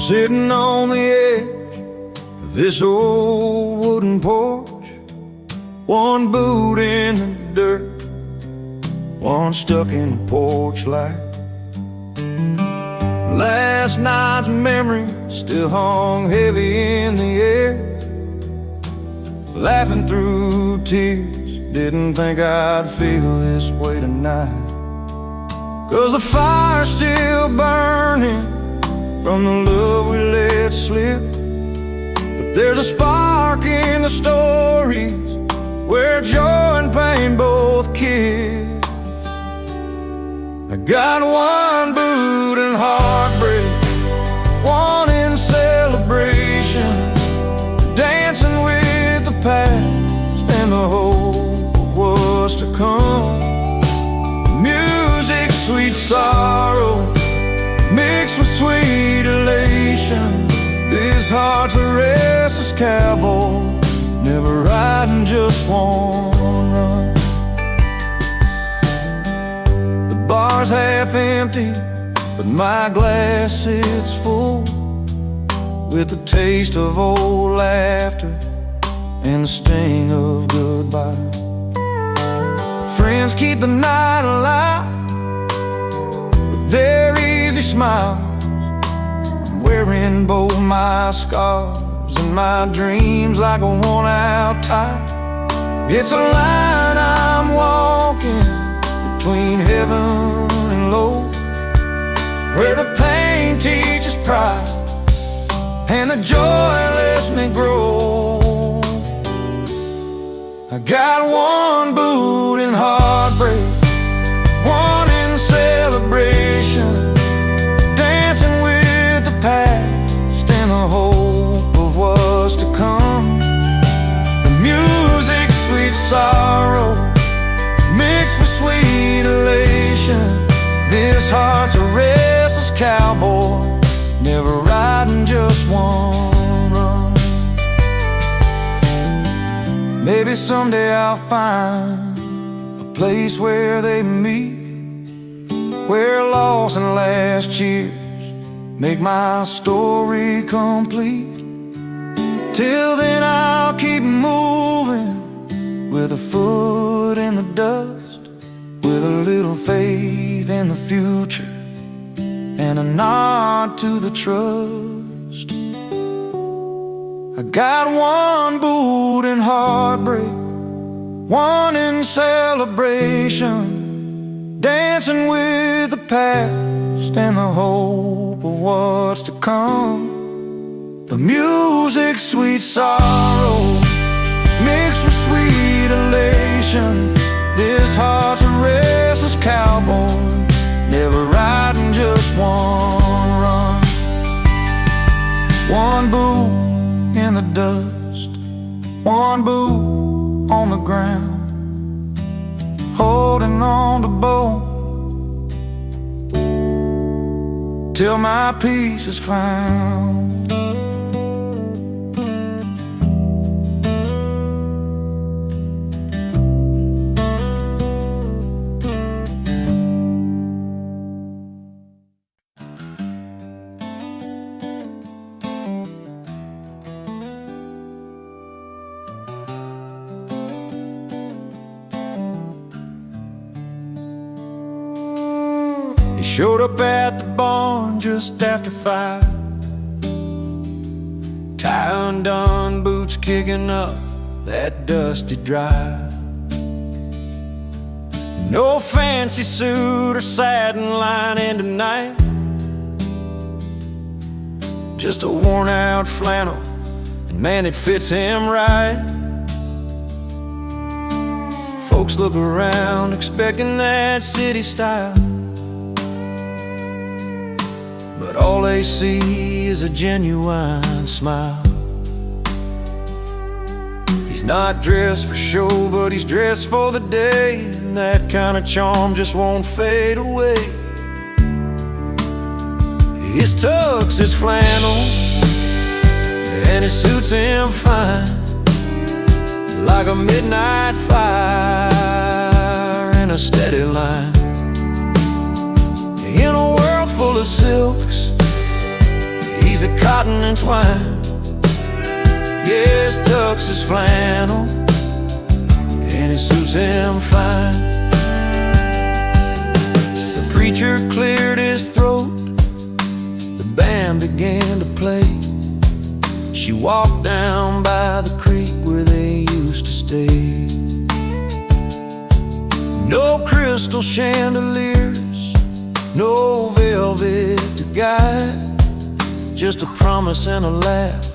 sitting on the edge of this old wooden porch, one boot in the dirt, one stuck in the porch light. Last night's memory still hung heavy in the air, laughing through tears, didn't think I'd feel this way tonight. 'Cause the fire's still burning from the love we let slip, but there's a spark in the stories where joy and pain both kiss. I got one boot in heartbreak, one in celebration, dancing with the past and the hope of what's to come. Music, sweet sorrow, mixed with sweet elation. This heart's a restless cowboy, never riding just one run. The bar's half empty, but my glass sits full, with the taste of old laughter and the sting of goodbye. Friends keep the night alive with their easy smiles. I'm wearing both my scars and my dreams like a worn-out tie. It's a line I'm walking between heaven and low, where the pain teaches pride and the joy lets me grow. I got one boot in heartbreak, one in celebration, dancing with the past and the hope of what's to come. The music, sweet sorrow, mixed with sweet elation. This heart's a restless cowboy, never riding just one run. Maybe someday I'll find a place where they meet, where loss and last cheers make my story complete. Till then I'll keep moving, with a foot in the dust, with a little faith in the future and a nod to the trust. I got one boot in heartbreak, one in celebration, dancing with the past and the hope of what's to come. The music, sweet sorrow, mixed with sweet elation. This heart's a restless cowboy, never riding just one run. One boot in the dust, one boot on the ground, holding on to both till my peace is found. He showed up at the barn just after 5, tie undone, boots kicking up that dusty drive. No fancy suit or satin lining tonight, just a worn-out flannel, and man, it fits him right. Folks look around expecting that city style, but all they see is a genuine smile. He's not dressed for show, but he's dressed for the day, and that kind of charm just won't fade away. His tux is flannel, and it suits him fine, like a midnight fire in a steady line. In a world full of silks, he's a cotton and twine. Yes, tux his flannel, and it suits him fine. The preacher cleared his throat, the band began to play. She walked down by the creek where they used to stay. No crystal chandeliers, no velvet to guide, just a promise and a laugh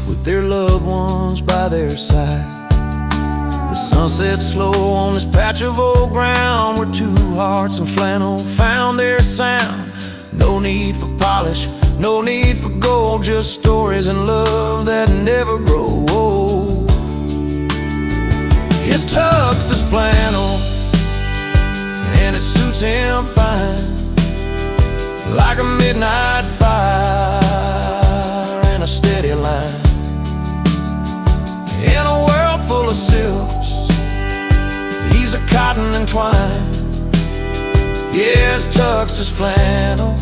with their loved ones by their side. The sun set slow on this patch of old ground where two hearts and flannel found their sound. No need for polish, no need for gold, just stories and love that never grow old. His tux is flannel, and it suits him fine, like a midnight fire and a steady line. In a world full of silks, he's a cotton and twine. Yes, tux is flannel,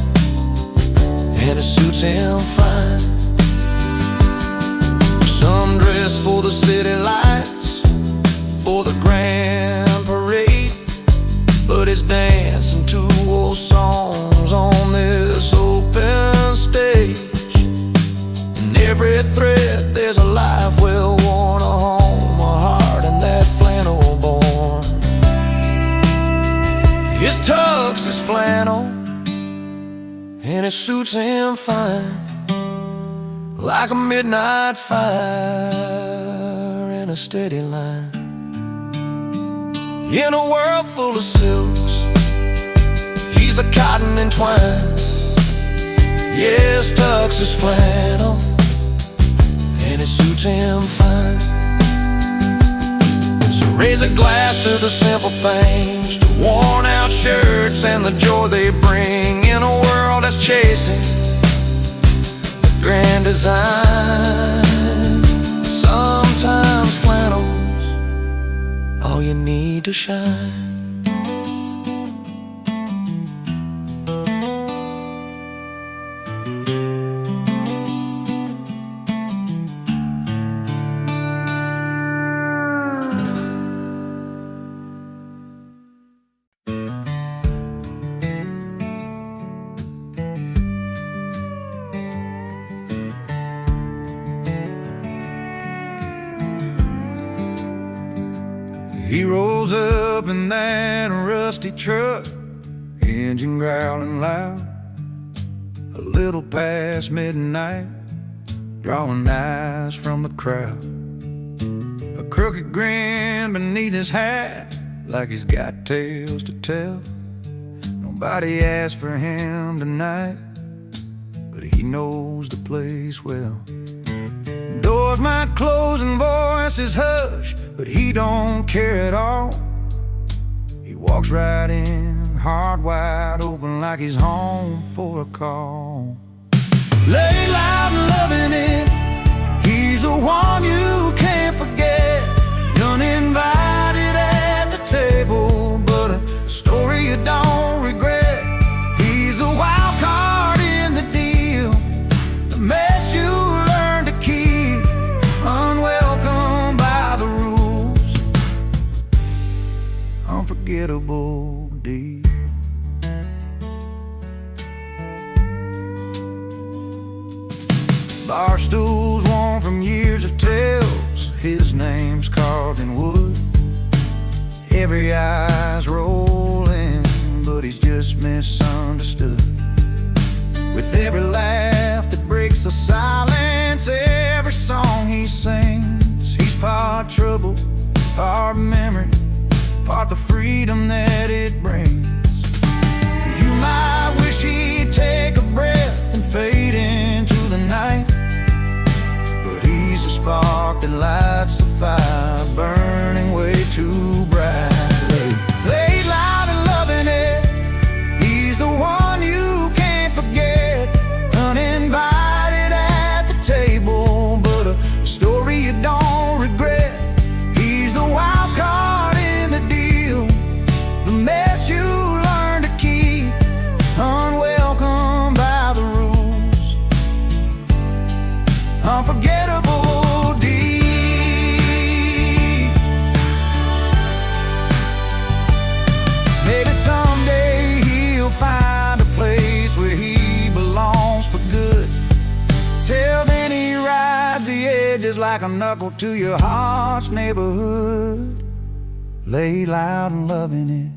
and it suits him fine. Some dress for the city lights, for the grand parade, but it's dancing to old songs on this open stage. In every thread there's a life well worn, a home, a heart, and that flannel born. His tux is flannel, and it suits him fine, like a midnight fire and a steady line. In a world full of silks, he's a cotton and twine. Yes, tux is flannel, and it suits him fine. So raise a glass to the simple things, to worn out shirts and the joy they bring in a world that's chasing the grand design. Sometimes flannel's all you need to shine. He rolls up in that rusty truck, engine growling loud, a little past midnight, drawing eyes from the crowd. A crooked grin beneath his hat, like he's got tales to tell. Nobody asked for him tonight, but he knows the place well. Doors might close and voices hush, but he don't care at all. He walks right in, heart wide open, like he's home for a call. Late loud and loving it, he's the one you can't forget. Uninvited at the table, but a story you don't regret. He's the wild card in the deal, the mess you learn to keep, unwelcome by the rules, unforgettable deed. Bar stools worn from years of tales, his name's carved in wood. Every eye's rolling, but he's just misunderstood. With every laugh that breaks the silence, every song he sings, he's part trouble, part memory, part the freedom that it brings. You might wish he'd take a breath and fade into the night, but he's the spark that lights the fire, burning way too brightly. Late loud and loving it, he's the one you can't forget. Uninvited at the table, but a story you don't regret. He's the wild card in the deal, the mess you learn to keep, unwelcome by the rules, is like a knuckle to your heart's neighborhood. Lay loud and loving it.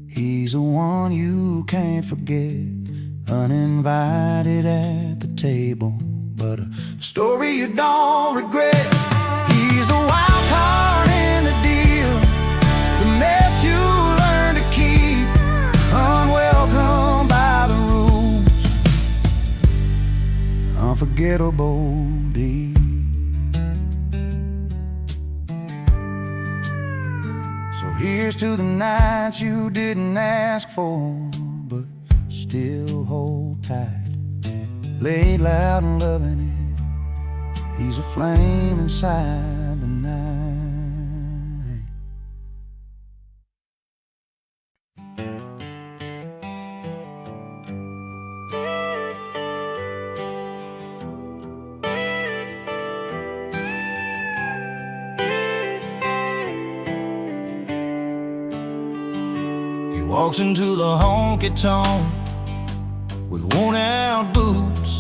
He's the one you can't forget. Uninvited at the table, but a story you don't regret. He's a wild card in the deal, the mess you learn to keep, unwelcome by the rules, unforgettable deed. So here's to the nights you didn't ask for, but still hold tight. Lay loud and loving it. He's a flame inside the night. He walks into the honky-tonk with worn-out boots,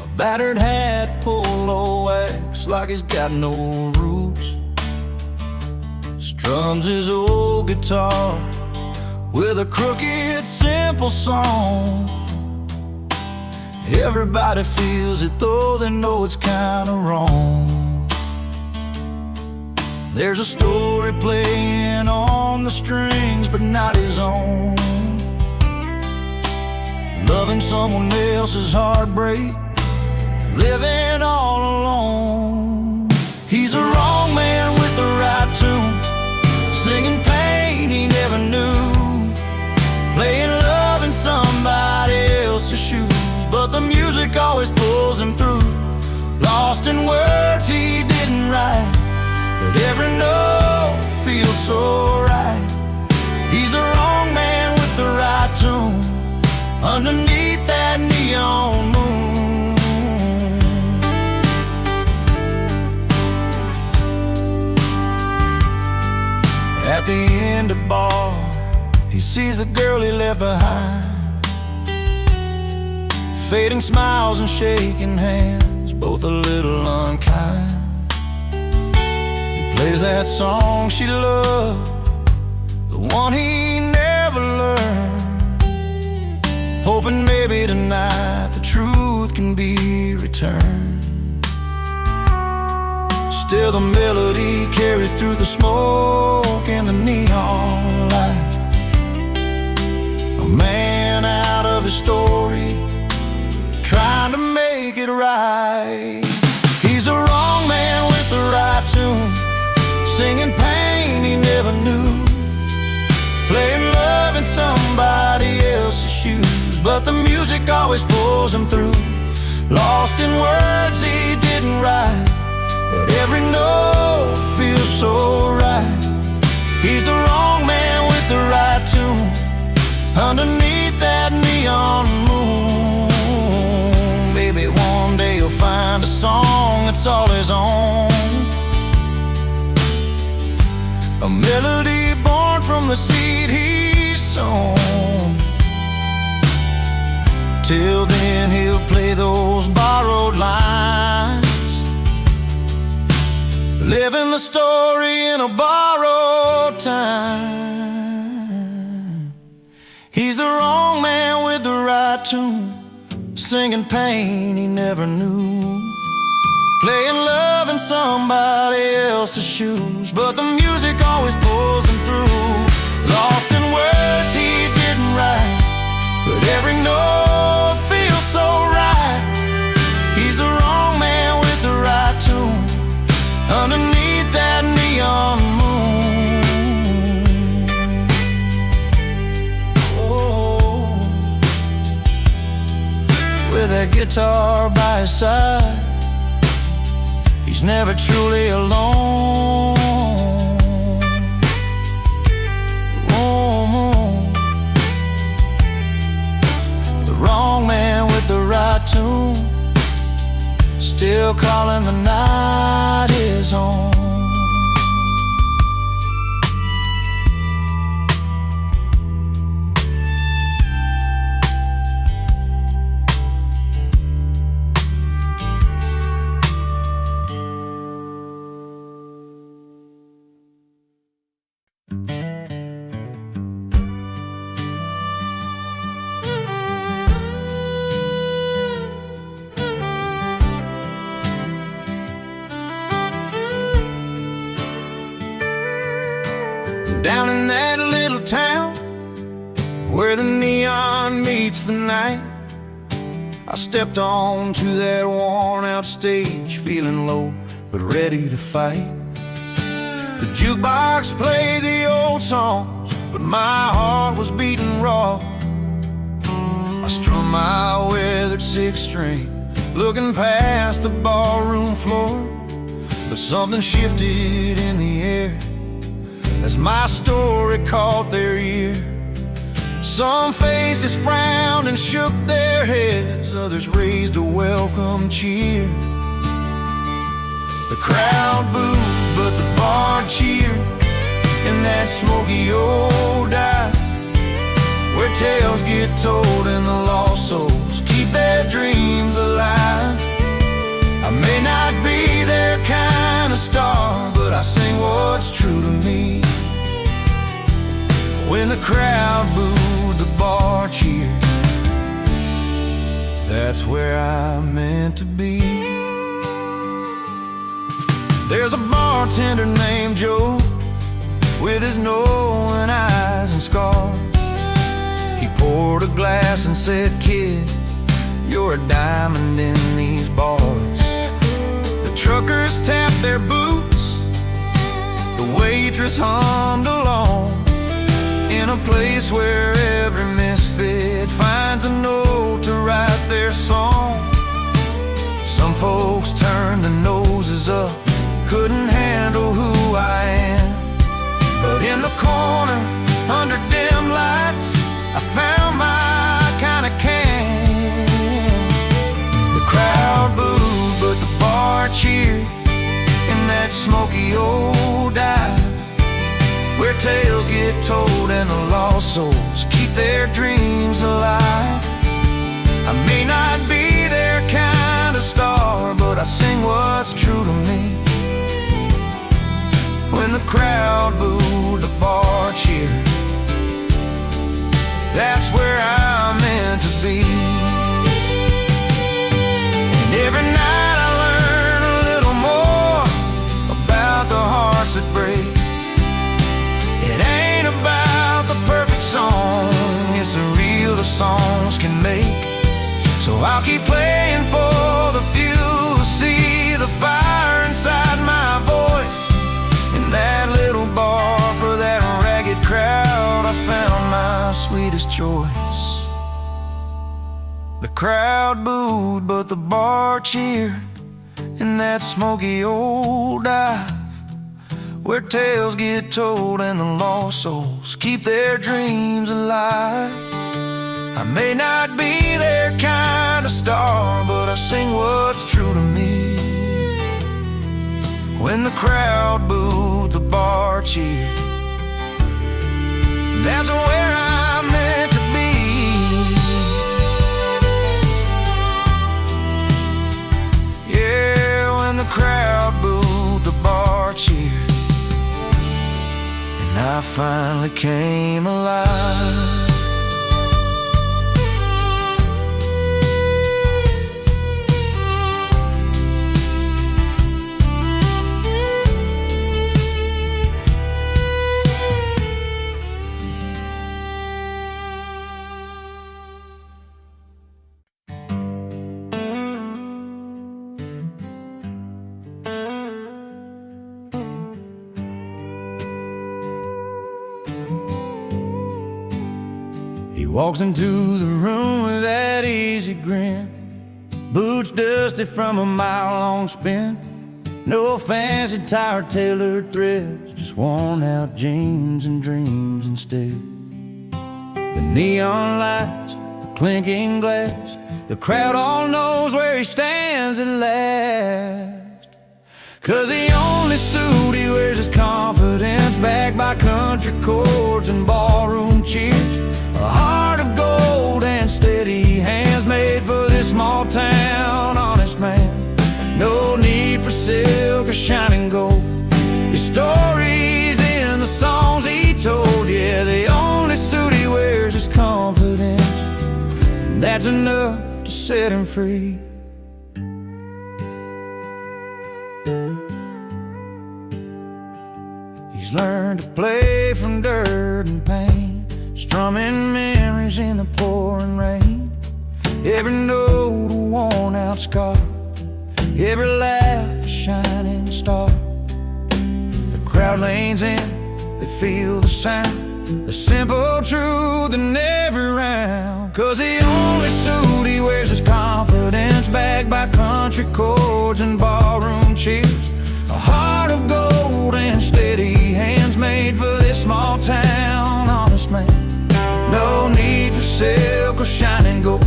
a battered hat, polo wax like he's got no roots. Strums his old guitar with a crooked, simple song. Everybody feels it, though they know it's kinda wrong. There's a story playing on the strings, but not his own. Loving someone else's heartbreak, living all alone. He's a wrong man with the right tune, singing pain he never knew, playing love in somebody else's shoes, but the music always pulls him through. Lost in words he didn't write, but every note feels so right. He's the wrong man with the right tune, underneath that neon moon. At the end of the bar, he sees the girl he left behind, fading smiles and shaking hands, both a little unkind. He plays that song she loved, the one he never learned, hoping maybe tonight the truth can be returned. Still the melody carries through the smoke and the neon light. A man out of his story, trying to make it right. He's a wrong man with the right tune, singing pain he never knew, playing love in somebody else's shoes, but the music always pulls him through. Lost in words he didn't write, but every note feels so right. He's the wrong man with the right tune, underneath that neon moon. Maybe one day you'll find a song that's all his own, a melody born from the seed he's sown. Till then he'll play those borrowed lines, living the story in a borrowed time. He's the wrong man with the right tune, singing pain he never knew, playing love in somebody else's shoes, but the music always pulls him through. Lost in words he didn't write, but every note feels so right. He's the wrong man with the right tune, underneath that neon moon. Oh, with that guitar by his side, he's never truly alone. The wrong man with the right tune, still calling the night his own. meets the night, I stepped onto that worn-out stage, feeling low but ready to fight. The jukebox played the old songs, but my heart was beating raw. I strummed my weathered six-string, looking past the ballroom floor. But something shifted in the air as my story caught their ear. Some faces frowned and shook their heads, others raised a welcome cheer. The crowd booed, but the bar cheered in that smoky old dive, where tales get told and the lost souls keep their dreams alive. I may not be their kind of star, but I sing what's true to me. When the crowd booed, the bar cheered. That's where I'm meant to be. There's a bartender named Joe, with his knowing eyes and scars. He poured a glass and said, "Kid, you're a diamond in these bars." The truckers tapped their boots, the waitress hummed along, in a place where every misfit finds a note to write their song. Some folks turned their noses up, couldn't handle who I am. But in the corner, under dim lights, I found my kind of can. The crowd booed, but the bar cheered in that smoky old dive, where tales get told and the lost souls keep their dreams alive. I may not be their kind of star, but I sing what's true to me. When the crowd booed, the bar cheered. That's where I'm meant to be. And every night I learn a little more about the hearts that break. It ain't about the perfect song, it's the real the songs can make. So I'll keep playing for the few who see the fire inside my voice. In that little bar, for that ragged crowd, I found my sweetest choice. The crowd booed, but the bar cheered in that smoky old dive, where tales get told and the lost souls keep their dreams alive. I may not be their kind of star, but I sing what's true to me. When the crowd booed, the bar cheered. That's where I'm meant to be. Yeah, when the crowd booed, the bar cheered, and I finally came alive. He walks into the room with that easy grin, boots dusty from a mile-long spin. No fancy tie or tailored threads, just worn-out jeans and dreams instead. The neon lights, the clinking glass, the crowd all knows where he stands at last. 'Cause the only suit he wears is confidence, backed by country chords and ballroom cheers. A heart of gold and steady hands, made for this small town honest man. No need for silk or shining gold, his story's in the songs he told. Yeah, the only suit he wears is confidence, and that's enough to set him free. He's learned to play from dirt and pain, strumming memories in the pouring rain. Every note a worn-out scar, every laugh a shining star. The crowd leans in, they feel the sound, the simple truth in every round. 'Cause the only suit he wears is confidence, backed by country chords and ballroom cheers. A heart of gold and steady hands made for this small town. Honest man, no need for silk or shining gold.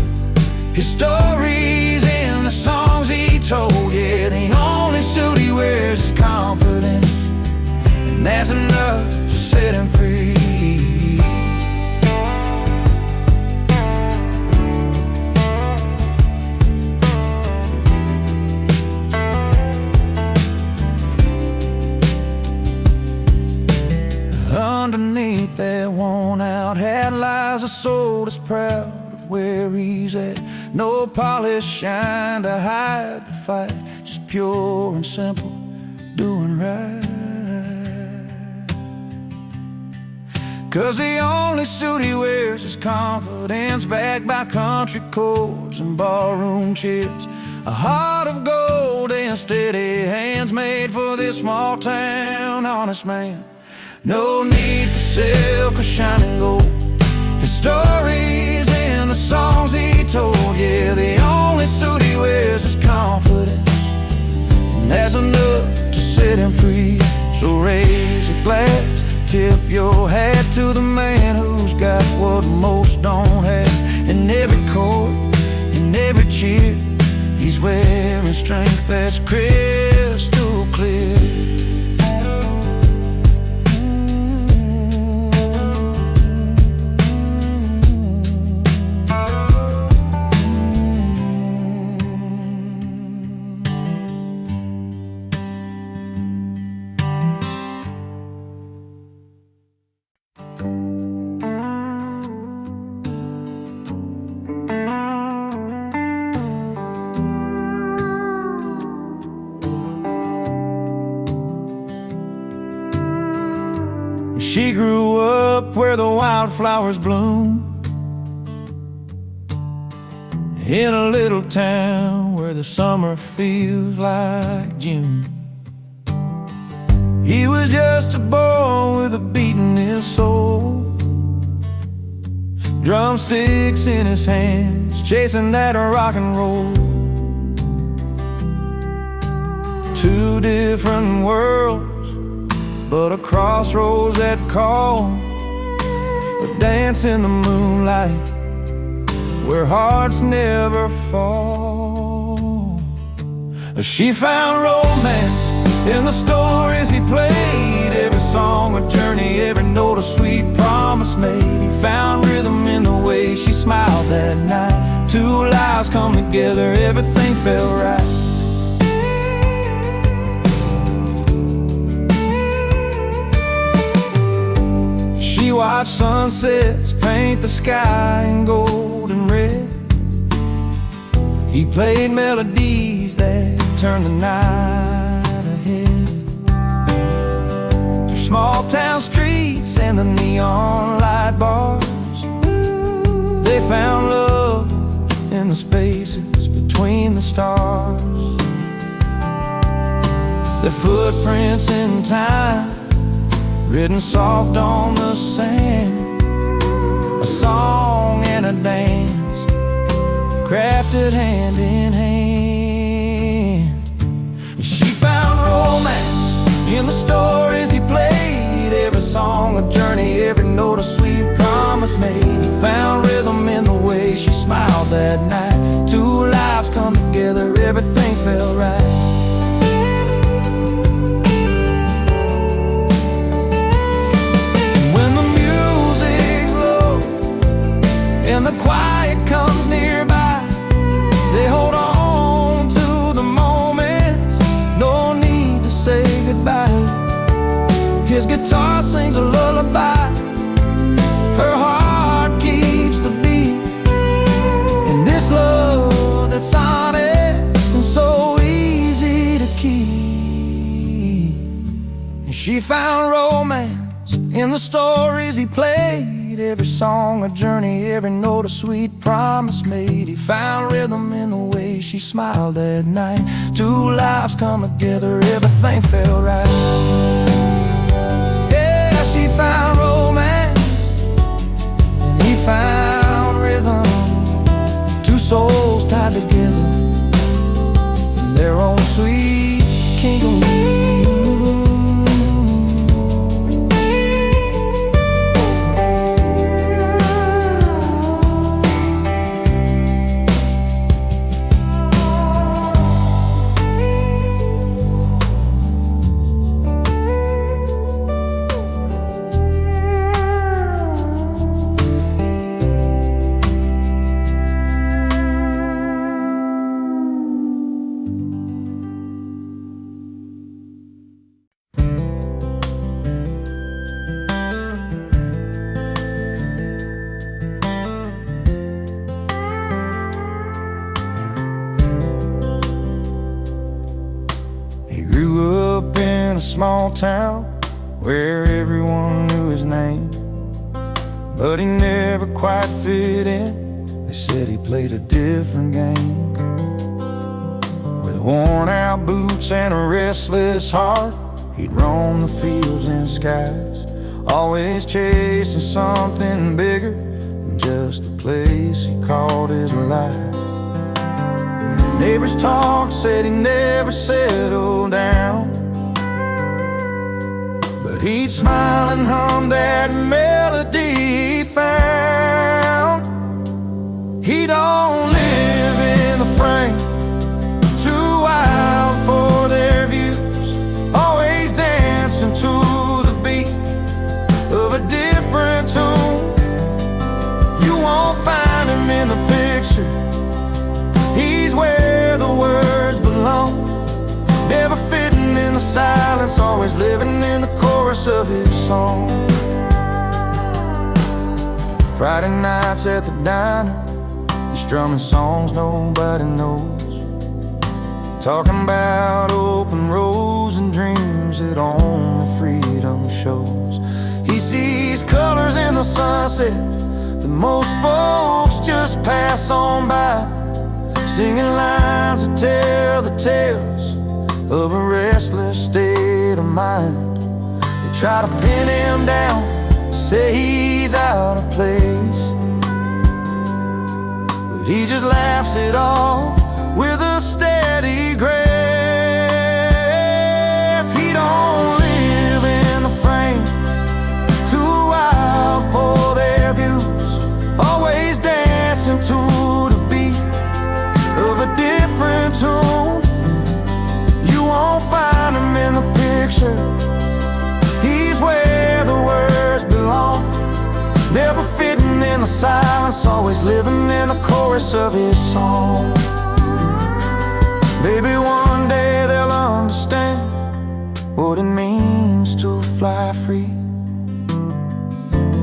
His stories in the songs he told. Yeah, the only suit he wears is confidence, and that's enough to set him free. Underneath that worn-out hat lies a soul that's proud of where he's at. No polished shine to hide the fight, just pure and simple, doing right. 'Cause the only suit he wears is confidence, backed by country chords and ballroom cheers. A heart of gold and steady hands made for this small town. Honest man, no need for silk or shining gold. His stories in the songs he told. Yeah, the only suit he wears is confidence, and that's enough to set him free. So raise a glass, tip your hat to the man who's got what most don't have. In every chord, in every cheer, he's wearing strength that's crystal clear. She grew up where the wildflowers bloom, in a little town where the summer feels like June. He was just a boy with a beat in his soul, drumsticks in his hands, chasing that rock and roll. Two different worlds, but a crossroads that call. A dance in the moonlight where hearts never fall. She found romance in the stories he played, every song a journey, every note a sweet promise made. He found rhythm in the way she smiled that night. Two lives come together, everything felt right. She watched sunsets paint the sky in gold and red. He played melodies that turned the night ahead. Through small town streets and the neon light bars, they found love in the spaces between the stars. Their footprints in time, written soft on the sand. A song and a dance, crafted hand in hand. She found romance in the stories he played, every song a journey, every note a sweet promise made. He found rhythm in the way she smiled that night. Two lives come together, everything felt right. And the quiet comes nearby, they hold on to the moments, no need to say goodbye. His guitar sings a lullaby, her heart keeps the beat. And this love that's honest and so easy to keep. And she found romance in the stories he played, made, every song a journey, every note a sweet promise made. He found rhythm in the way she smiled that night. Two lives come together, everything felt right. Yeah, she found romance and he found rhythm. Two souls tied together in their own sweet kingdom. A small town where everyone knew his name, but he never quite fit in. They said he played a different game. With worn out boots and a restless heart, he'd roam the fields and skies, always chasing something bigger than just the place he called his life. Neighbors talked, said he never settled down, he'd smile and hum that melody he found. He don't live in the frame, too wild for their views, always dancing to the beat of a different tune. You won't find him in the picture, he's where the words belong, never fitting in the silence, always living in the chorus of his song. Friday nights at the diner, he's strumming songs nobody knows, talking about open roads and dreams that only freedom shows. He sees colors in the sunset that most folks just pass on by, singing lines that tell the tales of a restless state of mind. They try to pin him down, say he's out of place, but he just laughs it off with a steady grace. He don't live in the frame, too wild for their views, always dancing to the beat of a different tune. Won't find him in the picture, he's where the words belong, never fitting in the silence, always living in the chorus of his song. Maybe one day they'll understand what it means to fly free,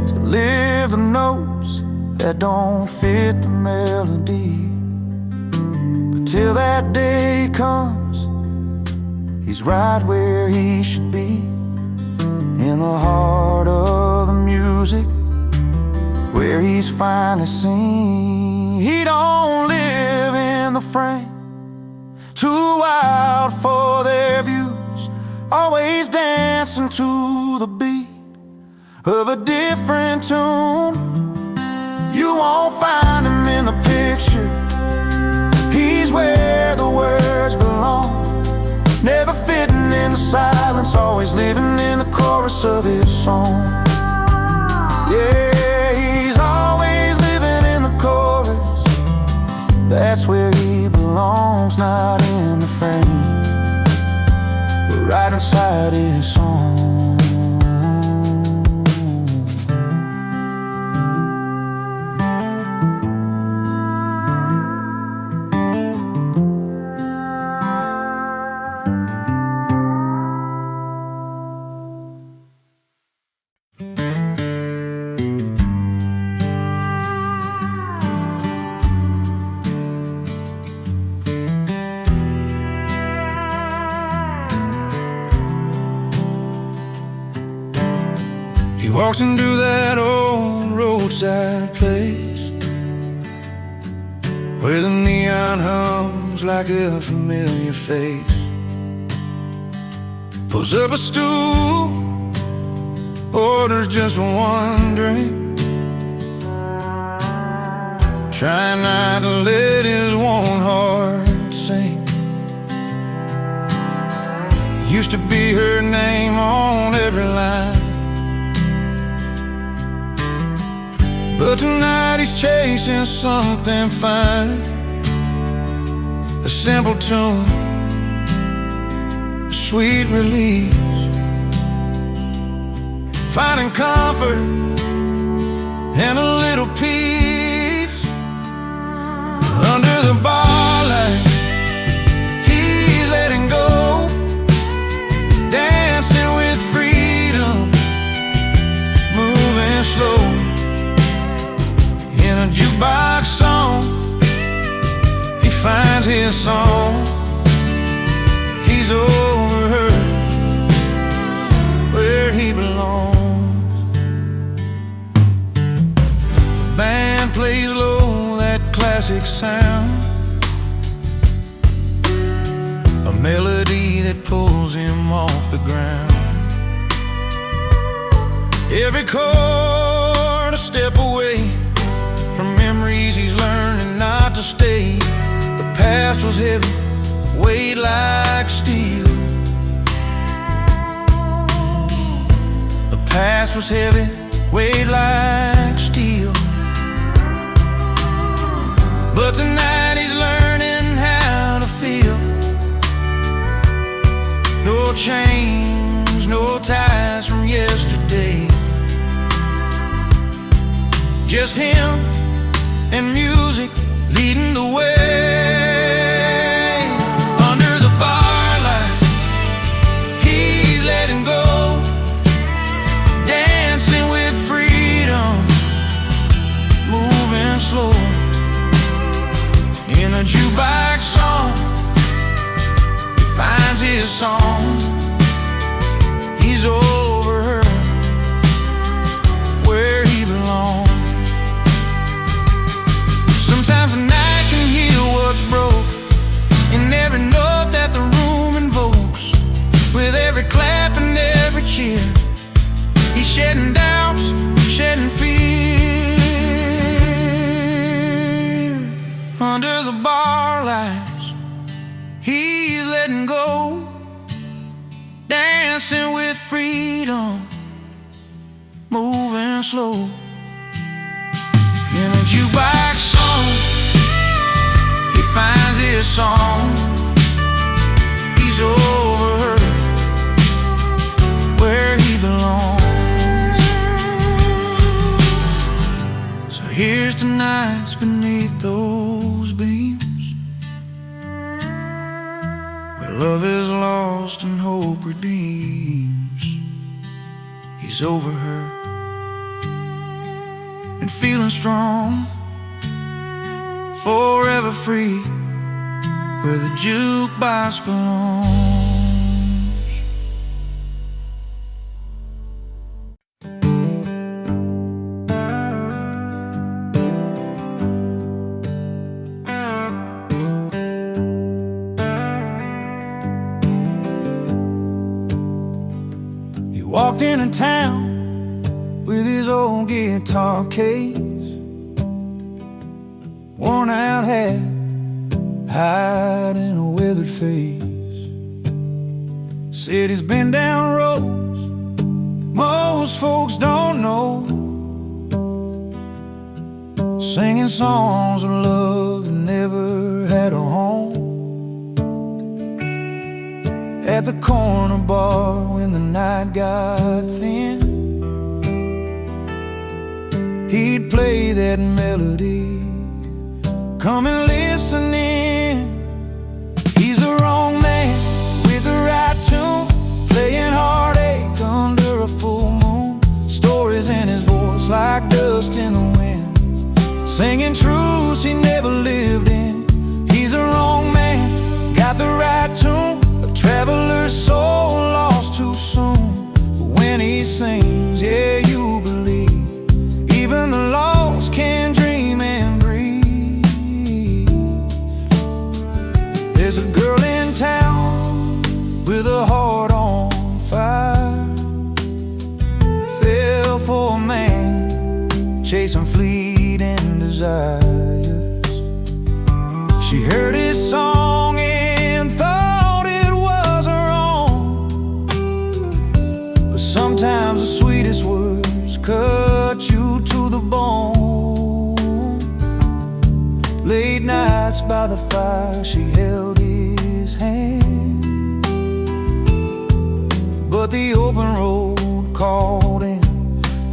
to live the notes that don't fit the melody. But till that day comes, he's right where he should be, in the heart of the music, where he's finally seen. He don't live in the frame, too wild for their views, always dancing to the beat of a different tune. You won't find him in the picture, he's where the words belong, never fitting in the silence, always living in the chorus of his song. Yeah, he's always living in the chorus, that's where he belongs, not in the frame, but right inside his song. He walks into that old roadside place where the neon hums like a familiar face. Pulls up a stool, orders just one drink, trying not to let his warm heart sink. Used to be her name on every line, but tonight he's chasing something fine. A simple tune, a sweet release, finding comfort and a little peace. Under the bar lights, he's letting go, dancing with freedom, moving slow. In a jukebox song, he finds his song. He's over her, where he belongs. The band plays low, that classic sound, a melody that pulls him off the ground. Every chord a step away from memories he's learning not to stay. The past was heavy, weighed like steel. The past was heavy, weighed like steel. But tonight he's learning how to feel. No chains, no ties from yesterday. Just him and music leading the way. Under the bar lights, he's letting go, dancing with freedom, moving slow. In a jukebox song, he finds his song. He's over her, where he belongs. Sometimes the night can heal what's broke, in every note that the room invokes. With every clap and every cheer, he's shedding doubts, shedding fear. Under the bar lights, he's letting go, dancing with freedom, moving slow. In a jukebox song, he finds his song. He's over her, where he belongs. So here's to nights beneath those beams, where love is lost and hope redeems. He's over her and feeling strong, forever free, where the jukebox belongs. He walked into town with his old guitar case, worn out hat, hiding a withered face. Said he's been down roads most folks don't know, singing songs of love that never had a home. At the corner bar when the night got thin, he'd play that melody, come and listen in. He's the wrong man with the right tune, playing heartache under a full moon. Stories in his voice like dust in the wind, singing truths he never lived in. He's the wrong man, got the right tune, a traveler's soul lost too soon. But when he sings, yeah, you believe even the There's a girl in town with a heart on fire, fell for a man chasing fleeting desires. She heard his song and thought it was her own, but sometimes the sweetest words cut you to the bone. Late nights by the fire, she held his hand, but the open road called him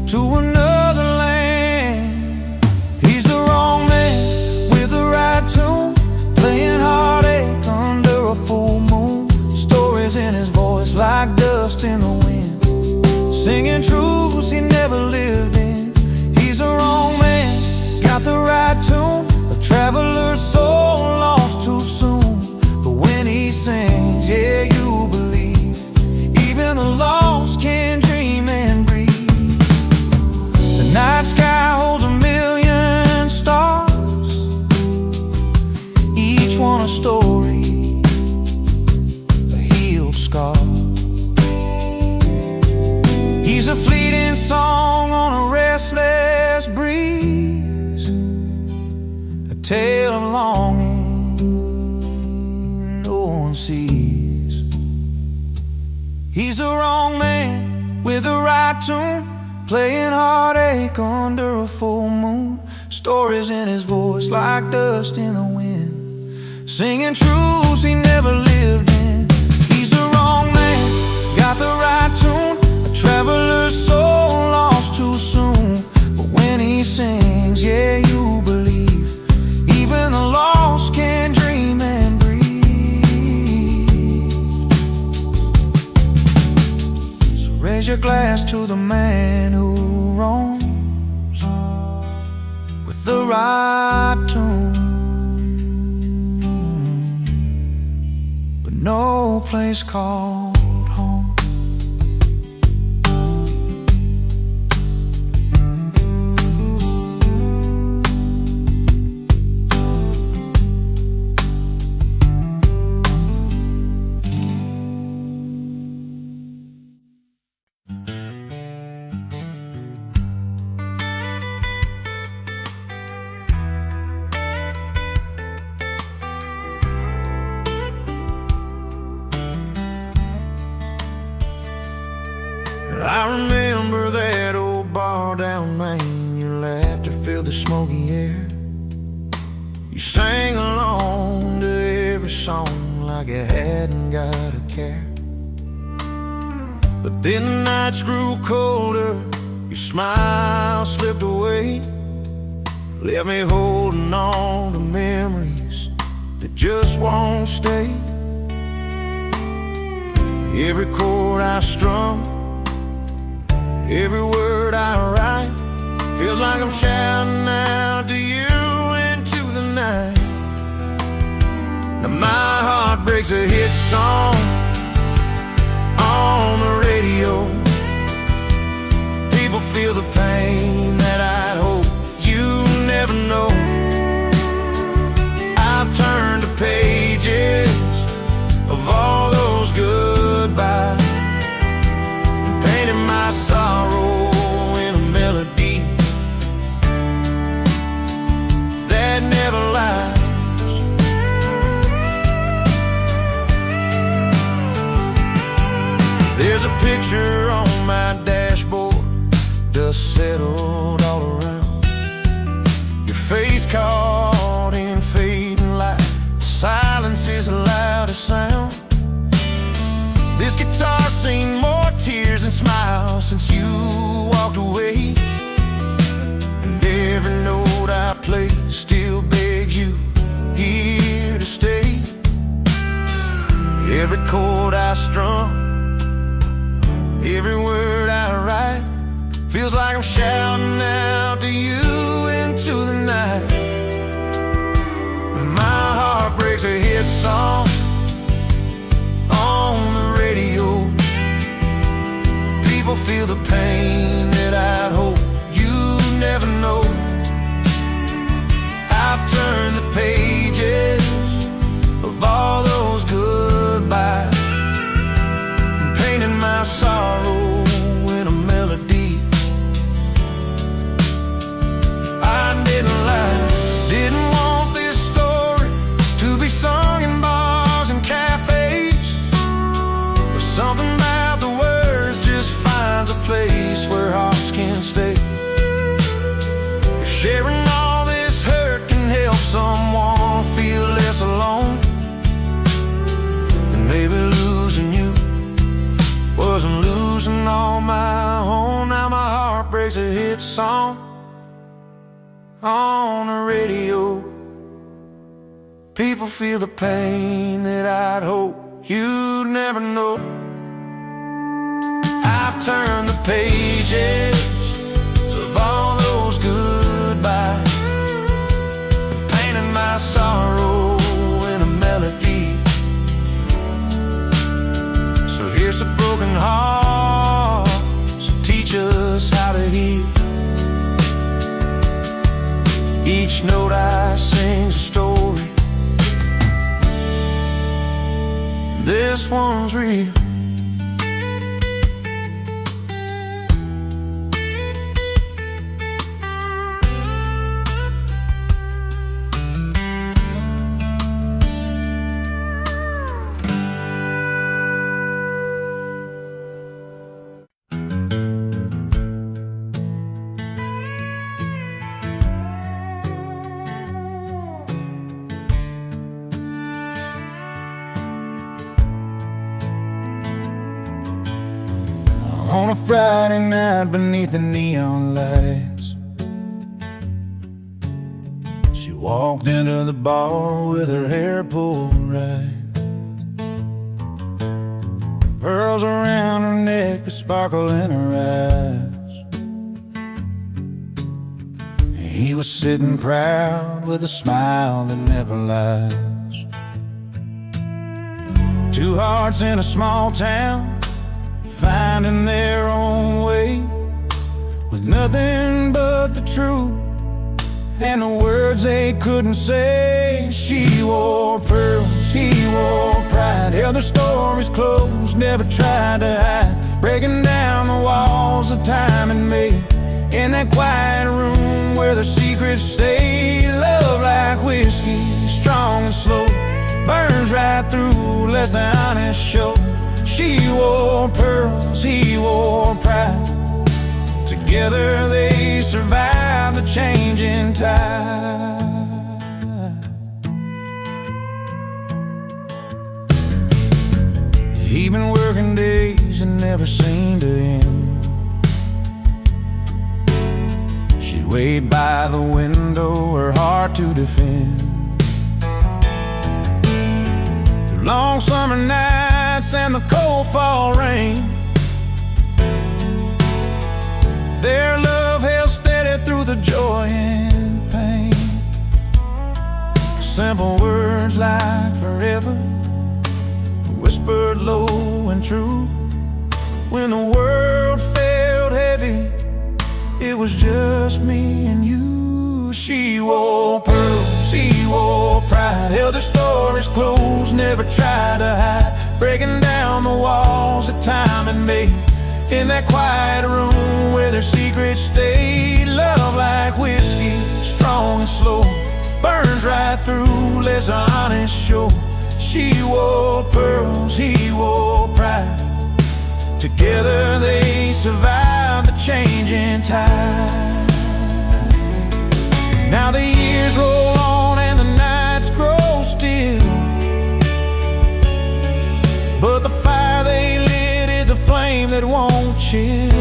to another land. He's the wrong man with the right tune, playing heartache under a full moon. Stories in his voice like dust in the wind, singing truths he never lived in. He's the wrong man, got the right tune, a traveler's soul lost too soon. But when he sings, yeah, you believe even the lost can dream and breathe. The night sky holds a million stars, each one a story, a healed scar. He's a fleeting song on a restless breeze, a tale of longing no one sees. He's the wrong man with the right tune, playing heartache under a full moon. Stories in his voice like dust in the wind, singing truths he never lived in. He's the wrong man, got the right tune, a traveler's soul lost too soon. But when he sings, yeah, you believe even the lost can dream and breathe. So raise your glass to the man who roams with the right tune, but no place called home. I remember that old bar down Main. Your laughter filled the smoky air. You sang along to every song like you hadn't got a care. But then the nights grew colder, your smile slipped away, left me holding on to memories that just won't stay. Every chord I strum, every word I write, feels like I'm shouting out to you into the night. Now my heart breaks a hit song on the radio. People feel the pain that I'd hope you never know. I've turned the pages of all those goodbyes, painted my sorrow in a melody that never lies. There's a picture on my dashboard, dust settled all around, your face caught in fading light. Silence is the loudest sound. This guitar's seen more tears and smiles since you walked away, and every note I play still begs you here to stay. Every chord I strum, every word I write, feels like I'm shouting out to you into the night. And my heart breaks a hit song on the radio. People feel the pain that I'd hope you never know. I've turned the pages of all the feel the pain that I'd hope you'd never know. I've turned the pages of all those goodbyes, painted my sorrow in a melody. So here's a broken heart, so teach us how to heal. Each note I sing's a story, this one's real. On a Friday night beneath the neon lights, she walked into the bar with her hair pulled right, pearls around her neck, a sparkle in her eyes. He was sitting proud with a smile that never lies. Two hearts in a small town, finding their own way, with nothing but the truth and the words they couldn't say. She wore pearls, he wore pride, held their stories close, never tried to hide, breaking down the walls that time had made. In that quiet room where their secrets stayed, love like whiskey, strong and slow, burns right through, lets the honest show. She wore pearls, he wore pride, together they survived the changing tide. He'd been working days and never seemed to end. She'd wait by the window, her heart to defend. Through long summer nights and the cold fall rain, their love held steady through the joy and pain. Simple words like forever, whispered low and true. When the world felt heavy, it was just me and you. She wore pearls, he wore pride, held their stories close, never tried to hide, breaking down the walls that time had made. In that quiet room where their secrets stayed, love like whiskey, strong and slow, burns right through, lets the honest show. She wore pearls, he wore pride, together they survived the changing tide. Now the years roll on and the nights grow still, but the fire they lit is a flame that won't chill.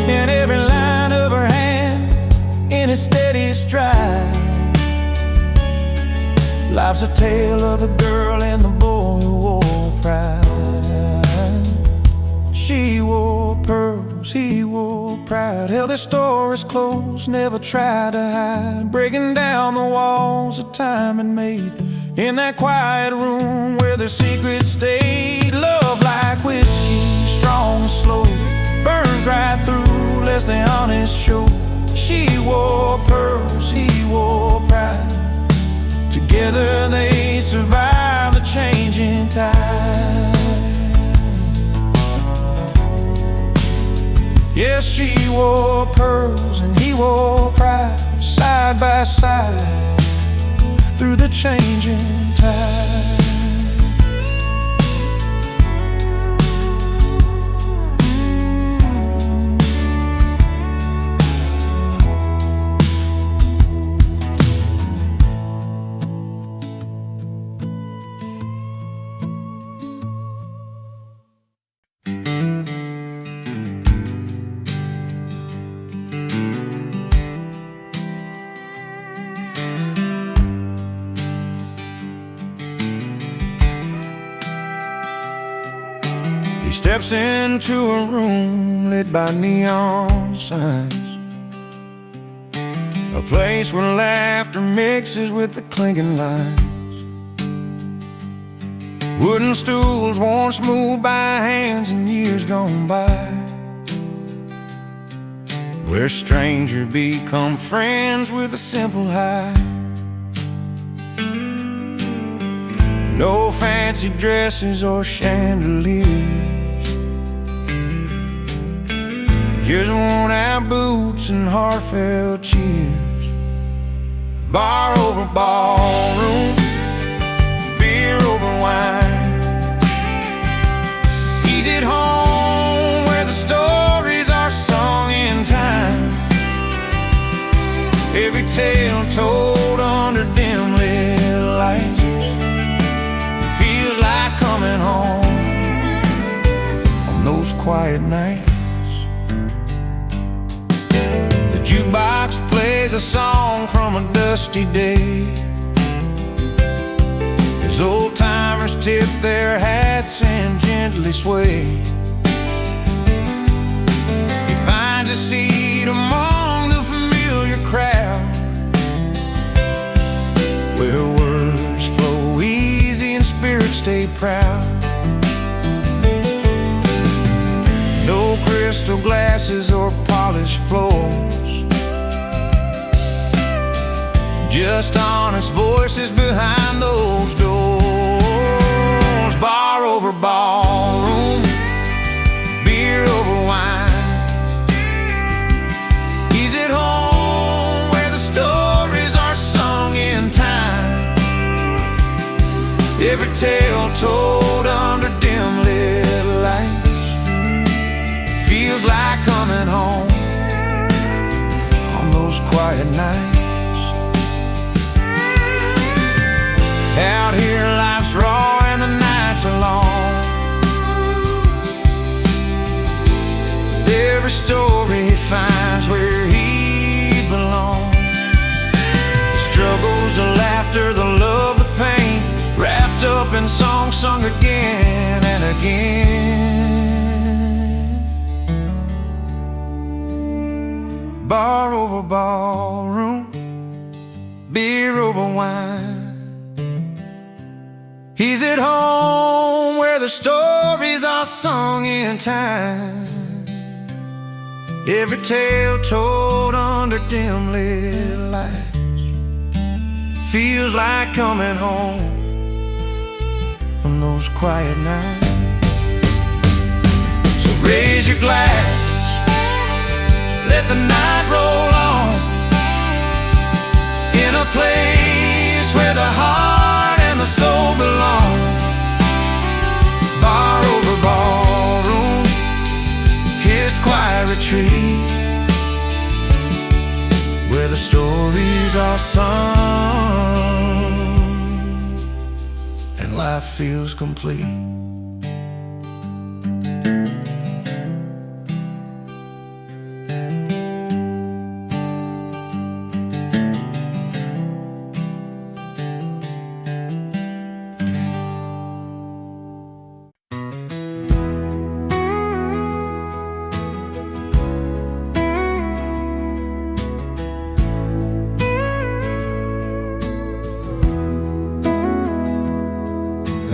And every line of her hand in a steady stride, life's a tale of the girl and the boy who wore pride. She wore pearls, he wore pride, held their stories close, never tried to hide, breaking down the walls that time had made. In that quiet room where their secrets stayed, love like whiskey, strong and slow, burns right through, lets the honest show. She wore pearls, he wore pride, together they survived the changing tide. Yes, she wore pearls and he wore pride, side by side through the changing tide. steps into a room lit by neon signs, a place where laughter mixes with the clinking lines. Wooden stools once moved by hands in years gone by, where strangers become friends with a simple hi. No fancy dresses or chandeliers, just worn out boots and heartfelt cheers. Bar over ballroom, beer over wine. He's at home where the stories are sung in time, every tale told under dim lit lights. Feels like coming home on those quiet nights. The jukebox plays a song from a dusty day, as old-timers tip their hats and gently sway. He finds a seat among the familiar crowd, where words flow easy and spirits stay proud. No crystal glasses or polished floors, just honest voices behind those doors. Bar over ballroom, beer over wine. He's at home where the stories are sung in time, every tale told under dim lit lights. Feels like coming home on those quiet nights. Out here life's raw and the nights are long, but every story he finds where he belongs. The struggles, the laughter, the love, the pain, wrapped up in songs sung again and again. Bar over ballroom, beer over wine. He's at home where the stories are sung in time, every tale told under dim lit lights. Feels like coming home on those quiet nights. So raise your glass, let the night roll on, in a place where the heart and the soul belong. Bar over ballroom, his quiet retreat, where the stories are sung and life feels complete.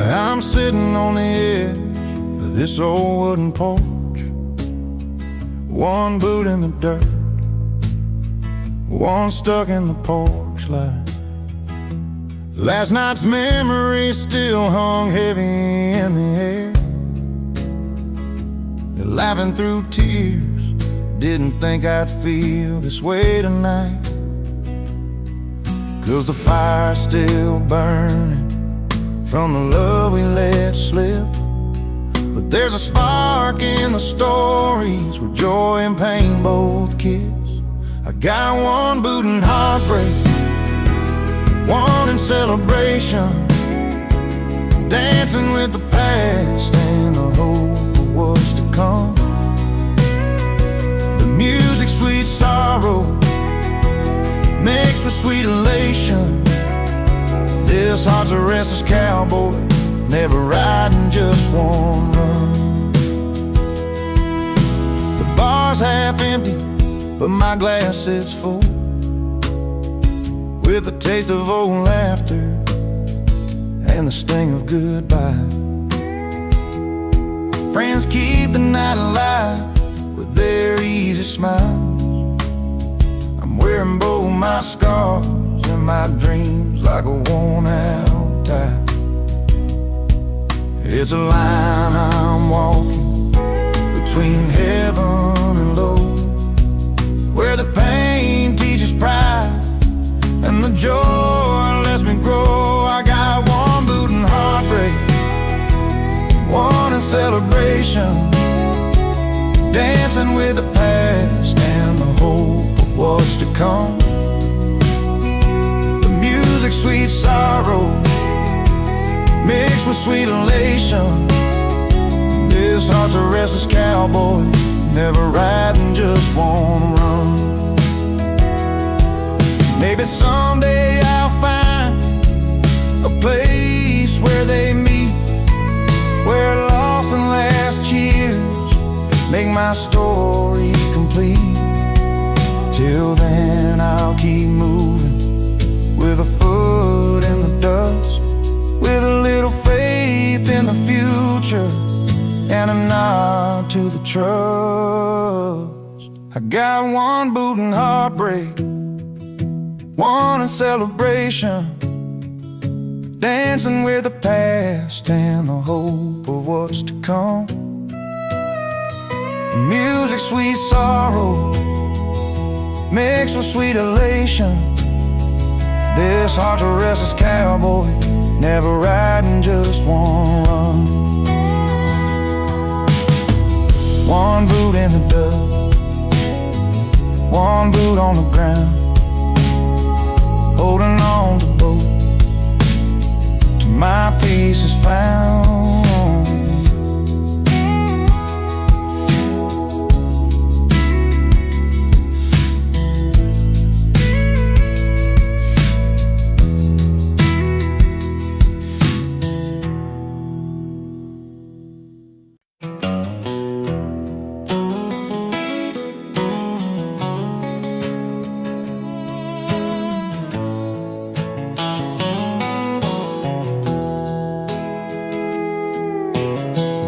I'm sitting on the edge of this old wooden porch, one boot in the dirt, one stuck in the porch light. Last night's memory still hung heavy in the air. Laughing through tears, didn't think I'd feel this way tonight, 'cause the fire's still burning from the love we let slip. But there's a spark in the stories where joy and pain both kiss. I got one boot in heartbreak, one in celebration, dancing with the past and the hope of what's to come. The music, sweet sorrow, mixed with sweet elation. This heart's a restless cowboy, never riding just one run. bar's half empty, but my glass is full, with the taste of old laughter and the sting of goodbye. Friends keep the night alive with their easy smiles. I'm wearing both my scars and my dreams like a worn-out tie. It's a line I'm walking between heaven and low, where the pain teaches pride and the joy lets me grow. I got one boot in heartbreak, one in celebration, dancing with the past and the hope of what's to come. The music, sweet sorrow, mixed with sweet elation. This heart's a restless cowboy, never riding, just wanna run. Maybe someday I'll find a place where they meet, where lost and last years make my story complete. Till then I'll keep moving, with a foot in the dust, with a little faith in the future and a nod to the trust. I got one boot in heartbreak, one in celebration, dancing with the past and the hope of what's to come. Music, sweet sorrow, mixed with sweet elation. This heart's a restless cowboy, never riding, just one run. One boot in the dust, one boot on the ground, holding on to both till my peace is found.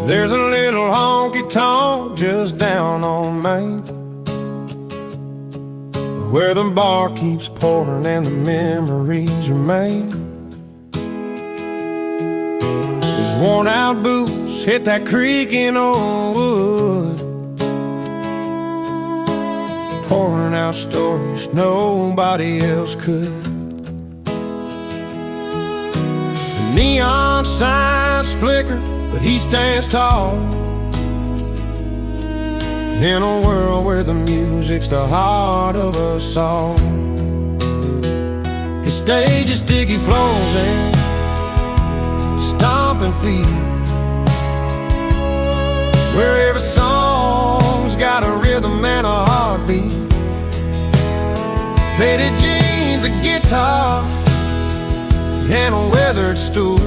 There's a little honky-tonk just down on Main, where the bar keeps pouring and the memories remain. His worn-out boots hit that creaking old wood, pouring out stories nobody else could. The neon signs flicker, but he stands tall in a world where the music's the heart of us all. His stage is sticky floors and stomping feet, where every song's got a rhythm and a heartbeat. Faded jeans, a guitar, and a weathered stool,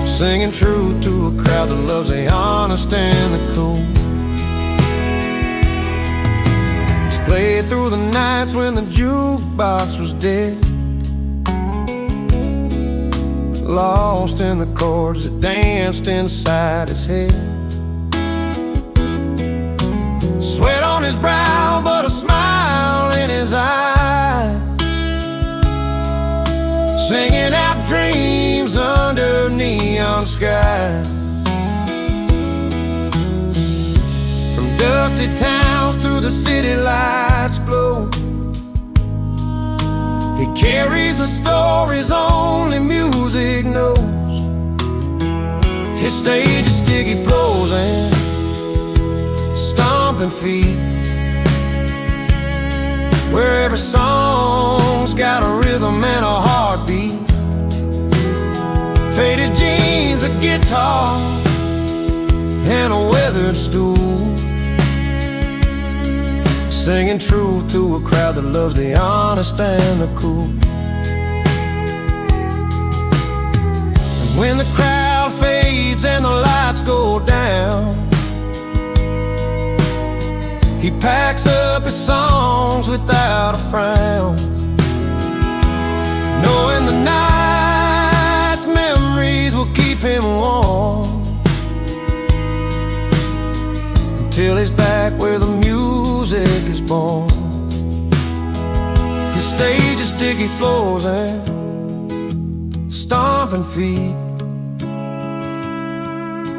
singing truth to a crowd that loves the honest and the cool. He's played through the nights when the jukebox was dead, lost in the chords that danced inside his head. Sweat on his brow, but a smile in his eye, singing out dreams under neon skies. From dusty towns to the city lights glow, he carries the stories only music knows. His stage is sticky floors and stomping feet, where every song's got a rhythm and a heartbeat. Faded jeans, a guitar, and a weathered stool, singing truth to a crowd that loves the honest and the cool. And when the crowd fades and the lights go down, packs up his songs without a frown, knowing the night's memories will keep him warm until he's back where the music is born. His stage is sticky floors and stomping feet,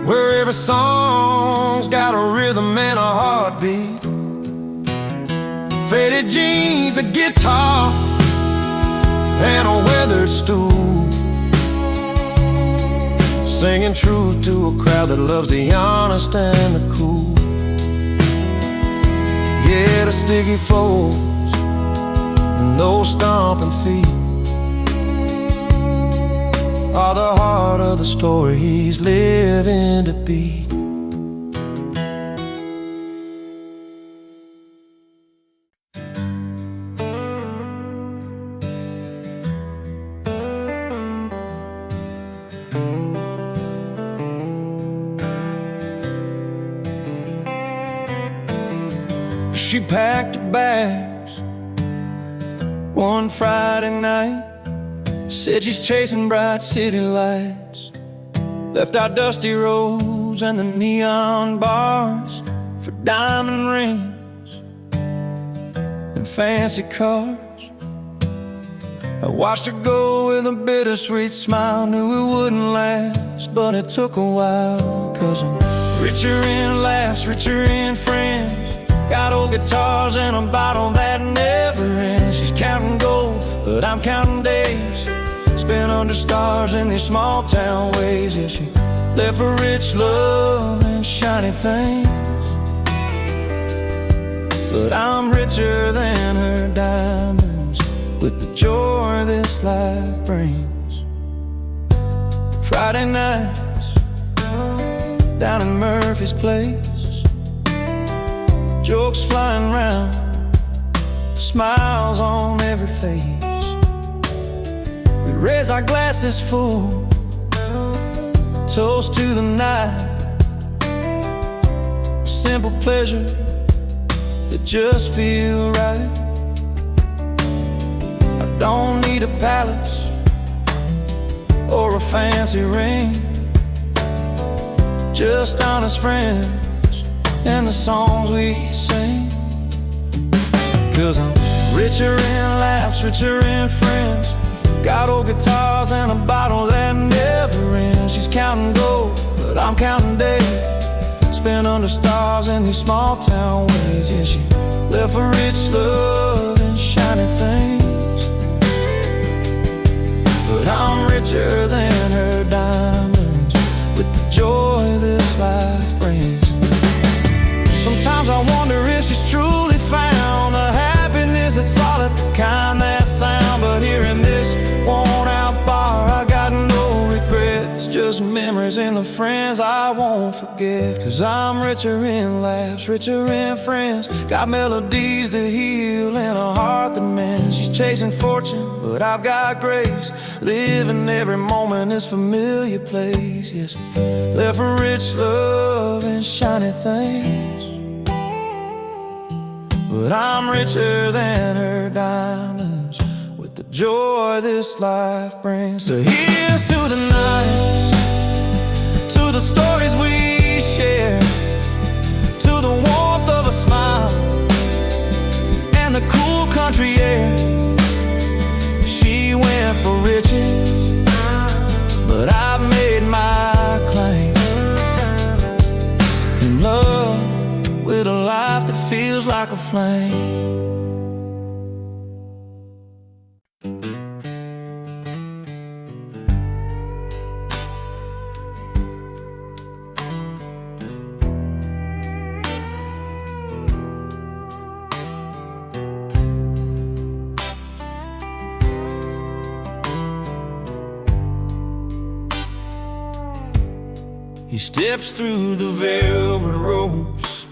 where every song's got a rhythm and a heartbeat. Faded jeans, a guitar, and a weathered stool, singing truth to a crowd that loves the honest and the cool. Yeah, the sticky floors and those stomping feet are the heart of the story he's living to be. She packed her bags one Friday night, said she's chasing bright city lights, left our dusty roads and the neon bars for diamond rings and fancy cars. I watched her go with a bittersweet smile, knew it wouldn't last, but it took a while. 'Cause I'm richer in laughs, richer in friends, got old guitars and a bottle that never ends. She's counting gold, but I'm counting days spent under stars in these small town ways. Yeah, she left for rich love and shiny things, but I'm richer than her diamonds with the joy this life brings. Friday nights down in Murphy's place, jokes flying round, smiles on every face. We raise our glasses full, toast to the night, simple pleasure that just feel right. I don't need a palace or a fancy ring, just honest friends and the songs we sing. 'Cause I'm richer in laughs, richer in friends, got old guitars and a bottle that never ends. She's counting gold, but I'm counting days spent under stars in these small town ways. Yeah, she left for rich love and shiny things, but I'm richer than her diamonds with the joy this life brings. Sometimes I wonder if she's truly found the happiness that's solid, the kind that sound. But here in this worn out bar, I got no regrets, just memories and the friends I won't forget. 'Cause I'm richer in laughs, richer in friends, got melodies that heal and a heart that mends. She's chasing fortune, but I've got grace, living every moment this familiar place. Yes, left for rich love and shiny things, but I'm richer than her diamonds with the joy this life brings. So here's to the nights, to the stories we share, to the warmth of a smile and the cool country air. She went for riches, but I've made my claim in love with a life that feels like a flame. He steps through the velvet ropes,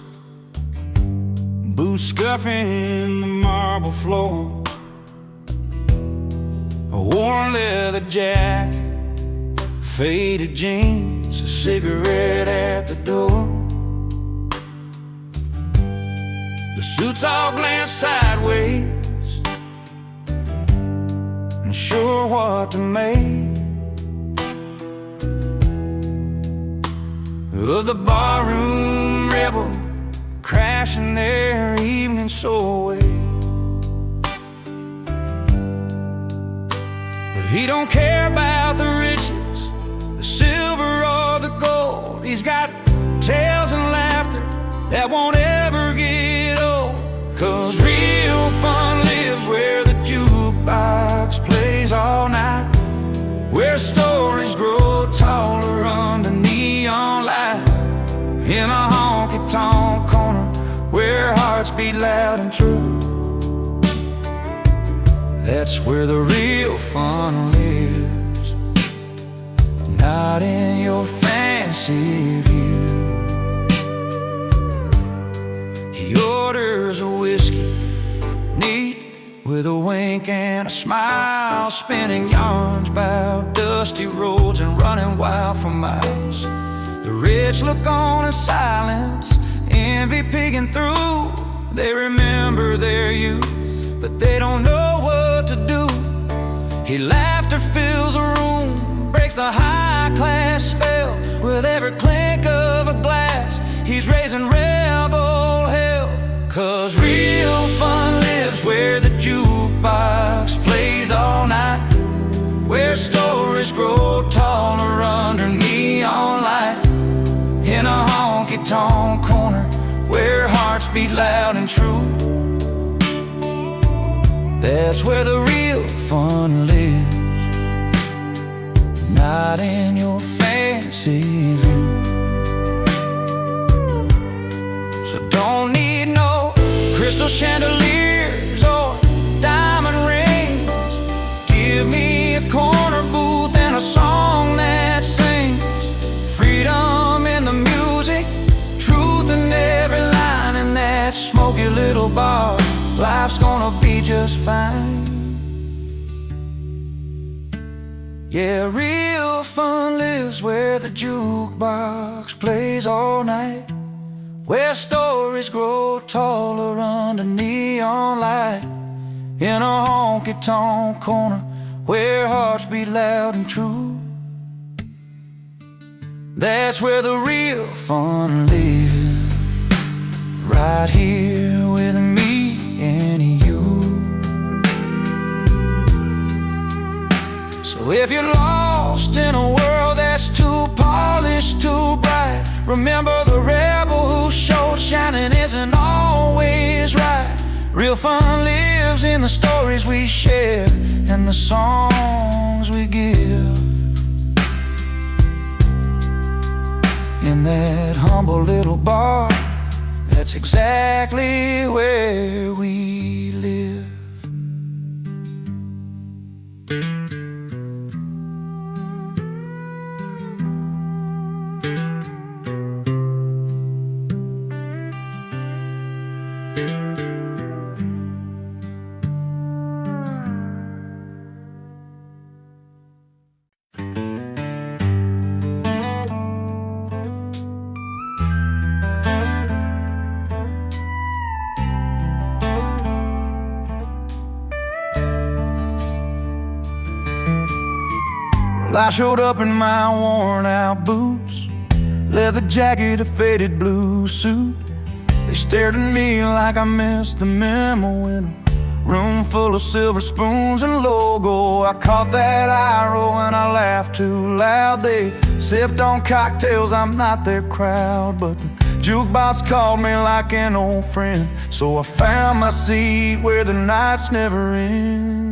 boots scuffing the marble floor, a worn leather jacket, faded jeans, a cigarette at the door. The suits all glance sideways, unsure what to make of the barroom rebel crashing their evening soul away. But he don't care about the riches, the silver or the gold. He's got tales and laughter that won't ever get old. 'Cause real fun lives where the jukebox plays all night, where stories grow taller under neon light, in a honky-tonk corner where hearts beat loud and true. That's where the real fun lives, not in your fancy view. He orders a whiskey, neat, with a wink and a smile, spinning yarns about dusty roads and running wild for miles. The rich look on in silence, envy peeking through. They remember their youth, but they don't know what to do. His laughter fills a room, breaks the high-class spell. With every clink of a glass, he's raising rebel hell. 'Cause real fun lives where the jukebox plays all night, where stories grow taller under neon light, in a honky-tonk corner where hearts beat loud and true. That's where the real fun lives, not in your fancy view. So don't need no crystal chandeliers or diamond rings. Give me a corner booth and a song that sings freedom in the music, truth in every line. In that smoky little bar, life's gonna be just fine. Yeah, real fun lives where the jukebox plays all night, where stories grow taller under neon light, in a honky-tonk corner where hearts beat loud and true. That's where the real fun lives, right here with me and you. So if you're lost in a world that's too polished, too bright, remember the rebel who showed shining isn't always right. Real fun lives in the stories we share and the songs we give, in that humble little bar. That's exactly where we live. I showed up in my worn out boots, leather jacket, a faded blue suit. They stared at me like I missed the memo in a room full of silver spoons and logo. I caught that eye roll and I laughed too loud. They sipped on cocktails, I'm not their crowd, but the jukebox called me like an old friend. So I found my seat where the nights never end.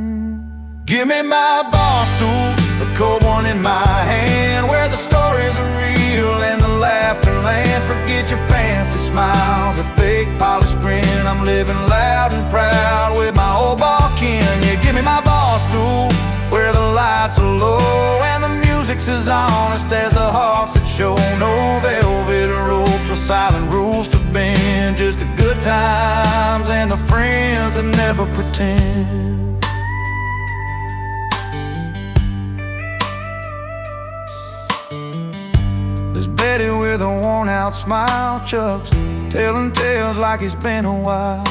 Give me my bar stool, a cold one in my hand, where the stories are real and the laughter lands. Forget your fancy smiles, a fake polished grin. I'm living loud and proud with my old bar kin. Yeah, give me my bar stool, where the lights are low and the music's as honest as the hearts that show. No velvet ropes or silent rules to bend, just the good times and the friends that never pretend. Betty with a worn-out smile chugs telling tales like it's been a while.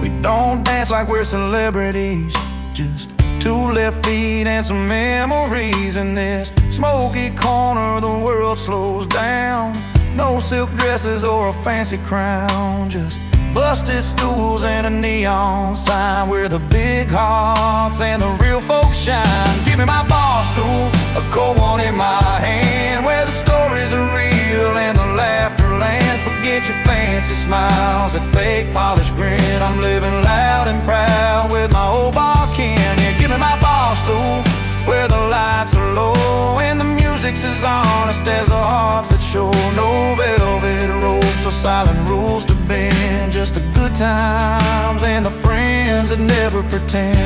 We don't dance like we're celebrities, just two left feet and some memories. In this smoky corner the world slows down. No silk dresses or a fancy crown, just busted stools and a neon sign where the big hearts and the real folks shine. Give me my bar stool, a cold one in my hand, where the stories are real and the laughter lands. Forget your fancy smiles, that fake polished grin. I'm living loud and proud with my old bar kin. Yeah, give me my bar stool, where the lights are low and the music's as honest as the hearts that show. No velvet ropes or silent rules to bend, just the good times and the friends that never pretend.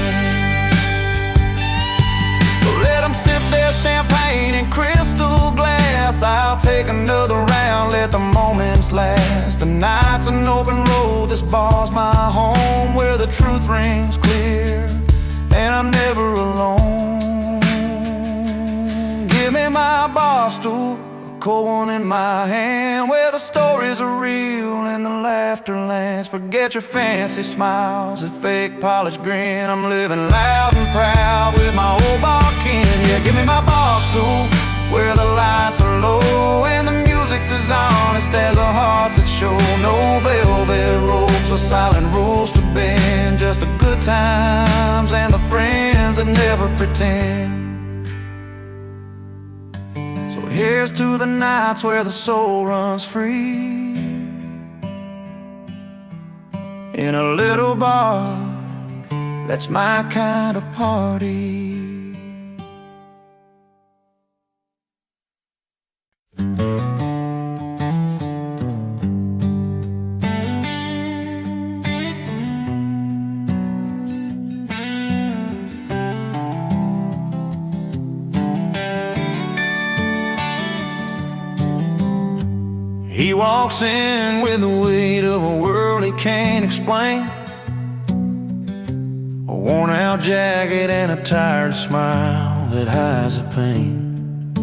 So let them sip their champagne in crystal glass. I'll take another round, let the moments last. The night's an open road, this bar's my home, where the truth rings clear and I'm never alone. Give me my bar stool, a cold one in my hand, where the stories are real and the laughter lands. Forget your fancy smiles, that fake polished grin. I'm living loud and proud with my old bar kin. Yeah, give me my bar stool, where the lights are low and the music's as honest as the hearts that show. No velvet ropes or silent rules to bend, just the good times and the friends that never pretend. So here's to the nights where the soul runs free, in a little bar, that's my kind of party. He walks in with the weight of a world he can't explain, a worn out jacket and a tired smile that hides the pain.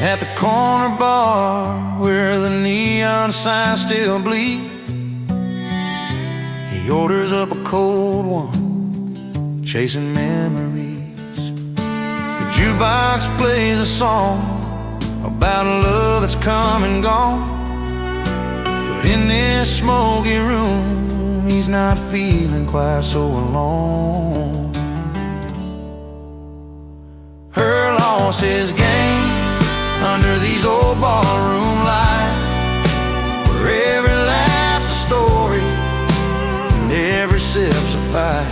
At the corner bar where the neon signs still bleed, he orders up a cold one, chasing memories. The jukebox plays a song about a love that's come and gone, but in this smoky room he's not feeling quite so alone. Her loss is gain under these old barroom lights, where every laugh's a story and every sip's a fight,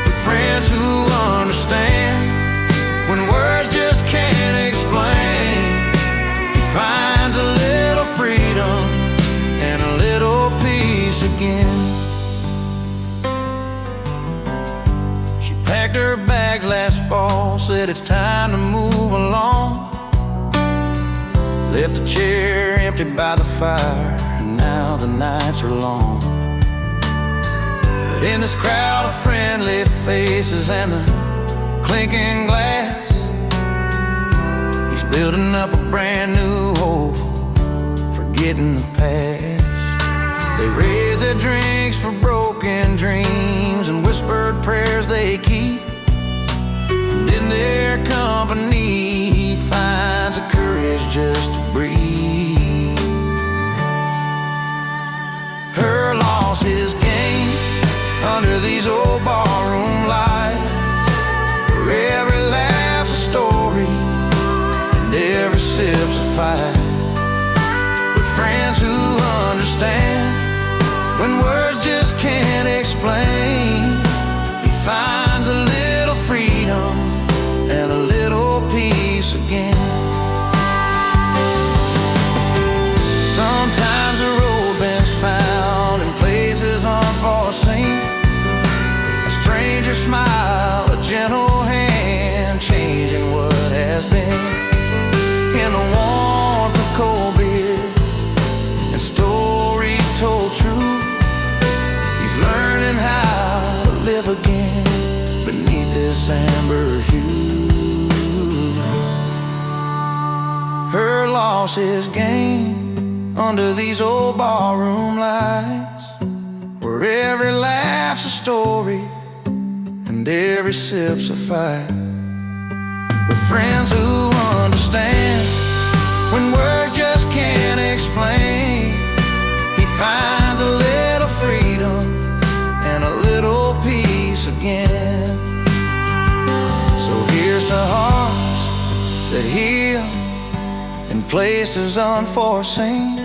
with friends who understand when words just can't explain. He finds a little freedom and a little peace again. She packed her bags last fall, said it's time to move along. Left the chair empty by the fire, and now the nights are long. But in this crowd of friendly faces and the clinking glass, he's building up a brand new hope, forgetting the past. They raise their drinks for broken dreams and whispered prayers they keep, and in their company he finds the courage just to breathe. Her loss is gain under these old barroom lights, where every laugh's a story and every sip's a fight, with friends who understand when words just can't explain. He finds a little freedom and a little peace again. Sometimes the road bends found in places unforeseen, a stranger smile, a gentle hand, changing what has been. In the warmth of cold beer and stories told true, he's learning how to live again beneath this amber hue. Her loss is gain under these old barroom lights, where every laugh's a story and every sip's a fight. With friends who understand when words just can't explain. He finds a little freedom and a little peace again. So here's to hearts that heal in places unforeseen,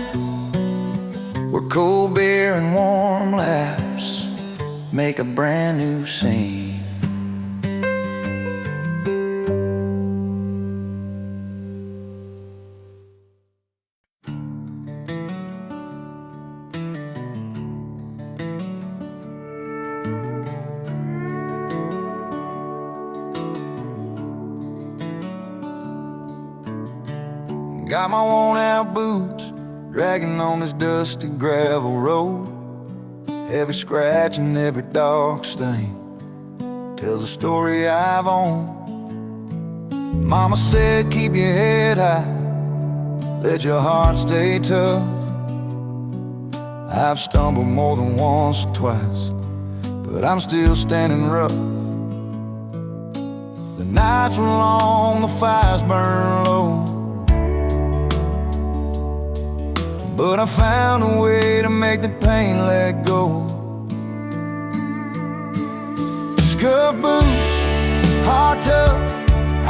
where cold beer and warm laughs make a brand new scene. Got my worn-out boots dragging on this dusty gravel road. Every scratch and every dark stain tells a story I've owned. Mama said keep your head high, let your heart stay tough. I've stumbled more than once or twice, but I'm still standing rough. The nights were long, the fires burn low, but I found a way to make the pain let go. Scuff boots, heart tough,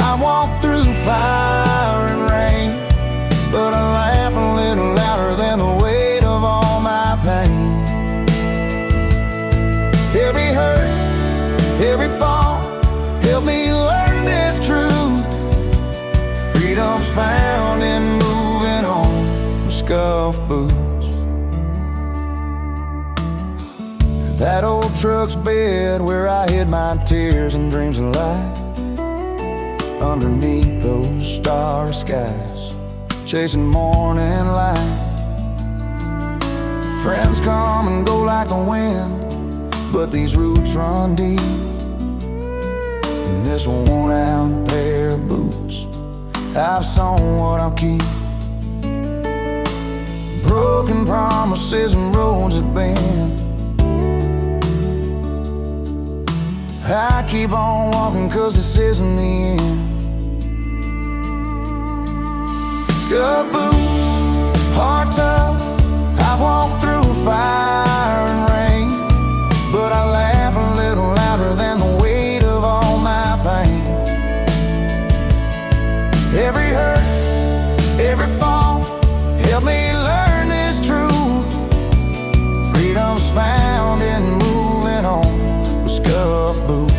I walk through fire and rain, but I laugh a little louder than the weight of all my pain. Every hurt, every fall, help me learn this truth. Freedom's found in moving on with scuff boots. That old truck's bed where I hid my tears and dreams of light, underneath those starry skies, chasing morning light. Friends come and go like the wind, but these roots run deep. And this worn-out pair of boots, I've sown what I'll keep. Broken promises and roads that bend, I keep on walking 'cause this isn't the end. Scuff boots, heart tough, I walk through fire and rain, but I laugh a little louder than the weight of all my pain. Every hurt, every fall, help me learn this truth. Freedom's found in moving on with scuff boots.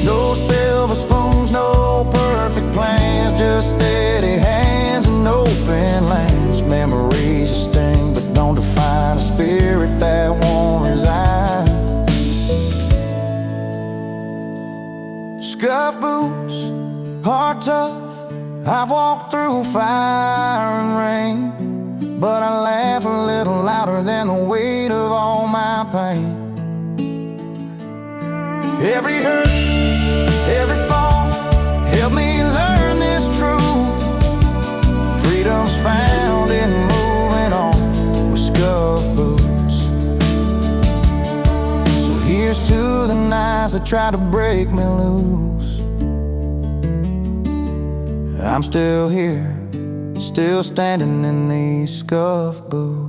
No silver spoons, no perfect plans, just steady hands and open lands. Memories that sting but don't define a spirit that won't resign. Scuff boots, heart tough, I've walked through fire and rain, but I laugh a little louder than the weight of all my pain. Every hurt, every fall, help me learn this truth. Freedom's found in moving on with scuff boots. So here's to the nights that try to break me loose. I'm still here, still standing in these scuff boots.